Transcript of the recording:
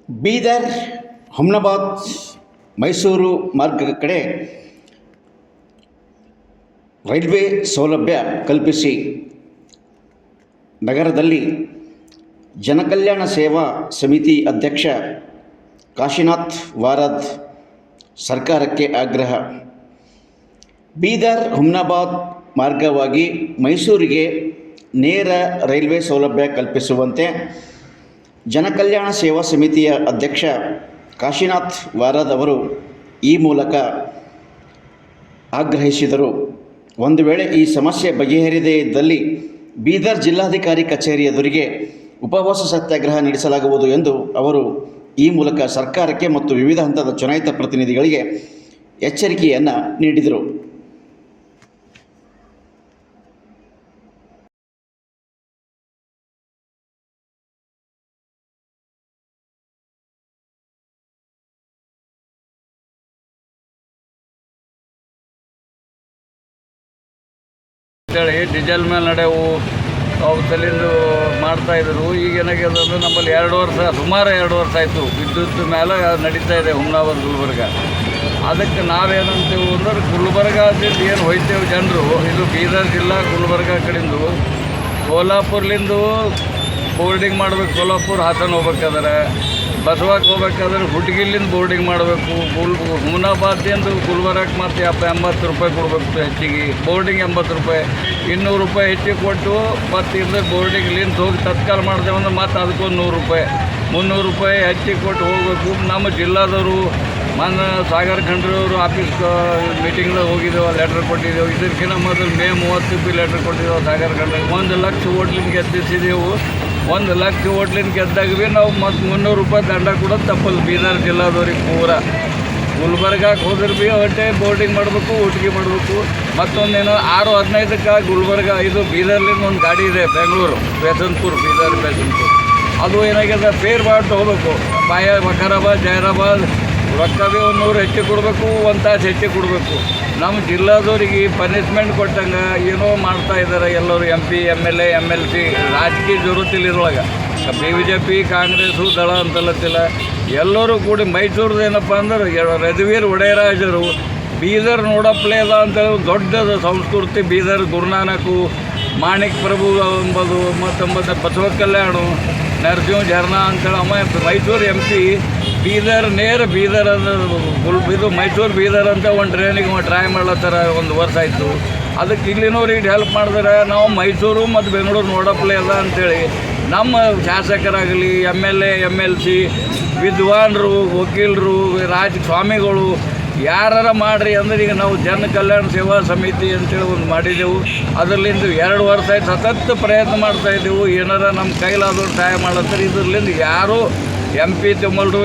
ಬೀದರ್ ಹುಮ್ನಾಬಾದ್ ಮೈಸೂರು ಮಾರ್ಗ ಕಡೆ ರೈಲ್ವೆ ಸೌಲಭ್ಯ ಕಲ್ಪಿಸಿ ನಗರದಲ್ಲಿ ಜನಕಲ್ಯಾಣ ಸೇವಾ ಸಮಿತಿ ಅಧ್ಯಕ್ಷ ಕಾಶಿನಾಥ್ ವಾರದ್ ಸರ್ಕಾರಕ್ಕೆ ಆಗ್ರಹ. ಬೀದರ್ ಹುಮ್ನಾಬಾದ್ ಮಾರ್ಗವಾಗಿ ಮೈಸೂರಿಗೆ ನೇರ ರೈಲ್ವೆ ಸೌಲಭ್ಯ ಕಲ್ಪಿಸುವಂತೆ ಜನಕಲ್ಯಾಣ ಸೇವಾ ಸಮಿತಿಯ ಅಧ್ಯಕ್ಷ ಕಾಶಿನಾಥ್ ವಾರದ್ ಅವರು ಈ ಮೂಲಕ ಆಗ್ರಹಿಸಿದರು. ಒಂದು ವೇಳೆ ಈ ಸಮಸ್ಯೆ ಬಗೆಹರಿದೇ ಇದ್ದಲ್ಲಿ ಬೀದರ್ ಜಿಲ್ಲಾಧಿಕಾರಿ ಕಚೇರಿ ಎದುರಿಗೆ ಉಪವಾಸ ಸತ್ಯಾಗ್ರಹ ನಡೆಸಲಾಗುವುದು ಎಂದು ಅವರು ಈ ಮೂಲಕ ಸರ್ಕಾರಕ್ಕೆ ಮತ್ತು ವಿವಿಧ ಹಂತದ ಚುನಾಯಿತ ಪ್ರತಿನಿಧಿಗಳಿಗೆ ಎಚ್ಚರಿಕೆಯನ್ನು ನೀಡಿದರು. ಅಂತೇಳಿ ಡೀಸೆಲ್ ಮೇಲೆ ನಡೆವು ಅವು ತಲೆಂದು ಮಾಡ್ತಾಯಿದ್ರು. ಈಗ ಏನಾಗಿದೆ ಅಂದರೆ ನಮ್ಮಲ್ಲಿ ಸುಮಾರು 2 ವರ್ಷ ಆಯಿತು ವಿದ್ಯುತ್ ಮೇಲೆ ನಡೀತಾ ಇದೆ ಹುಮ್ನಾಬಾದ್ ಗುಲ್ಬರ್ಗ. ಅದಕ್ಕೆ ನಾವೇನಂತೀವಿ ಅಂದ್ರೆ ಗುಲ್ಬರ್ಗದಿಂದ ಏನು ಹೋಯ್ತೇವೆ ಜನರು, ಇದು ಬೀದರ್ ಜಿಲ್ಲಾ ಗುಲ್ಬರ್ಗ ಕಡೆಂದು ಕೋಲ್ಹಾಪುರ್ಲಿಂದು ಬೋರ್ಡಿಂಗ್ ಮಾಡಬೇಕು. ಕೋಲ್ಹಾಪುರ ಹಾಸನ ಹೋಗ್ಬೇಕಾದ್ರೆ, ಬಸವಾಕ್ಕೆ ಹೋಗ್ಬೇಕಾದ್ರೆ ಹುಟ್ಗಿಲ್ಲಿಂದ ಬೋರ್ಡಿಂಗ್ ಮಾಡಬೇಕು. ಹುಮ್ನಾಬಾದಿಂದ ಗುಲ್ಬರ್ಗಕ್ಕೆ ಮತ್ತು 80 ರೂಪಾಯಿ ಕೊಡಬೇಕು ಹೆಚ್ಚಿಗೆ ಬೋರ್ಡಿಂಗ್. 80 ರೂಪಾಯಿ, 200 ರೂಪಾಯಿ ಹೆಚ್ಚಿಗೆ ಕೊಟ್ಟು ಮತ್ತು ಇಲ್ಲದೆ ಬೋರ್ಡಿಂಗ್ ಲಿಂತ ಹೋಗಿ ತತ್ಕಾಲ ಮಾಡ್ತೇವಂದ್ರೆ ಮತ್ತು ಅದಕ್ಕೊಂದು 100 ರೂಪಾಯಿ 300 ರೂಪಾಯಿ ಹೆಚ್ಚಿಗೆ ಕೊಟ್ಟು ಹೋಗಬೇಕು. ನಮ್ಮ ಜಿಲ್ಲಾದವರು ಮೊನ್ನೆ ಸಾಗರ್ ಖಂಡ್ರವರು ಆಫೀಸ್ ಮೀಟಿಂಗ್ದಾಗ ಹೋಗಿದ್ದೇವೆ, ಲೆಟ್ರ್ ಕೊಟ್ಟಿದ್ದೆವು. ಇದಕ್ಕಿಂತ ಮೊದಲು ಮೇ 30 ಲೆಟ್ರ್ ಕೊಟ್ಟಿದ್ದೇವೆ ಸಾಗರ್ ಖಂಡ್ರಿಗೆ. 1 ಲಕ್ಷ ಓಟ್ಲಿಂದ ಗೆದ್ದಿಸಿದೆವು. 1 ಲಕ್ಷ ಓಟ್ಲಿಂದ ಗೆದ್ದಾಗ ಭೀ ನಾವು ಮತ್ತು 300 ರೂಪಾಯಿ ದಂಡ ಕೂಡ ತಪ್ಪಲು ಬೀದರ್ ಜಿಲ್ಲಾದವ್ರಿಗೆ ಪೂರ. ಗುಲ್ಬರ್ಗಕ್ಕೆ ಹೋದ್ರೆ ಭೀ ಹೊಟ್ಟೆ ಬೋರ್ಡಿಂಗ್ ಮಾಡಬೇಕು, ಊಟಿಗೆ ಮಾಡಬೇಕು. ಮತ್ತೊಂದೇನೋ 6:15ಕ್ಕೆ ಗುಲ್ಬರ್ಗ ಇದು ಬೀದರ್ಲಿಂದ ಒಂದು ಗಾಡಿ ಇದೆ, ಬೆಂಗಳೂರು ಬೇಸನ್ಪುರ್, ಬೀದರ್ ಬೇಸನ್ಪುರ್. ಅದು ಏನಾಗಿದೆ ಫೇರ್ ಮಾಡಿ ಹೋಗ್ಬೇಕು. ವಕಾರಾಬಾದ್ ಜೈರಾಬಾದ್ ರೊಕ್ಕ ಭೀ 100 ಹೆಚ್ಚಿಗೆ ಕೊಡಬೇಕು, 1 ತಾಸು ಹೆಚ್ಚಿಗೆ ಕೊಡಬೇಕು. ನಮ್ಮ ಜಿಲ್ಲಾದವ್ರಿಗೆ ಪನಿಷ್ಮೆಂಟ್ ಕೊಟ್ಟಂಗೆ ಏನೋ ಮಾಡ್ತಾ ಇದ್ದಾರೆ ಎಲ್ಲರೂ. MP MLA MLC ರಾಜಕೀಯ ಜರುತ್ತಿಲ್ಲ ಇದ್ರೊಳಗೆ. BJP ಕಾಂಗ್ರೆಸ್ಸು ದಳ ಅಂತಲ್ಲತ್ತಿಲ್ಲ, ಎಲ್ಲರೂ ಕೂಡಿ ಮೈಸೂರದ್ದು ಏನಪ್ಪ ಅಂದ್ರೆ ರಘುವೀರ್ ಒಡೆಯರಾಜರು ಬೀದರ್ ನೋಡಪ್ಲೇದ ಅಂತೇಳಿ ದೊಡ್ಡದು ಸಂಸ್ಕೃತಿ. ಬೀದರ್ ಗುರುನಾನಕು, ಮಾಣಿಕ್ ಪ್ರಭು ಎಂಬುದು, ಮತ್ತು ಬಸವ ಕಲ್ಯಾಣ, ನರಸಿಂಹ ಝರ್ನಾ ಅಂತೇಳಿ ಮೈಸೂರು MP ಬೀದರ್ ನೇರ ಬೀದರ್ ಇದು ಮೈಸೂರು ಬೀದರ್ ಅಂತ ಒಂದು ಟ್ರೈನಿಗೆ ಟ್ರೈ ಮಾಡ್ಲತ್ತಾರ. 1 ವರ್ಷ ಆಯಿತು. ಅದಕ್ಕೆ ಇಲ್ಲಿನವ್ರಿಗೆ ಹೆಲ್ಪ್ ಮಾಡಿದ್ರೆ ನಾವು ಮೈಸೂರು ಮತ್ತು ಬೆಂಗಳೂರು ನೋಡಪ್ಲೇ ಅದ ಅಂಥೇಳಿ ನಮ್ಮ ಶಾಸಕರಾಗಲಿ MLA MLC ವಿದ್ವಾನ್ರು, ವಕೀಲರು, ಸ್ವಾಮಿಗಳು ಯಾರು ಮಾಡಿರಿ ಅಂದ್ರೆ ಈಗ ನಾವು ಜನ ಕಲ್ಯಾಣ ಸೇವಾ ಸಮಿತಿ ಅಂತೇಳಿ ಒಂದು ಮಾಡಿದೆವು. ಅದರಲ್ಲಿಂದ 2 ವರ್ಷ ಆಯ್ತು ಸತತ ಪ್ರಯತ್ನ ಮಾಡ್ತಾಯಿದ್ದೆವು. ಏನಾರ ನಮ್ಮ ಕೈಲಾದವ್ರು ಸಹಾಯ ಮಾಡತ್ತಾರೆ. ಇದರಲ್ಲಿಂದ ಯಾರೂ MP ತಿಮ್ಮಲ್ರು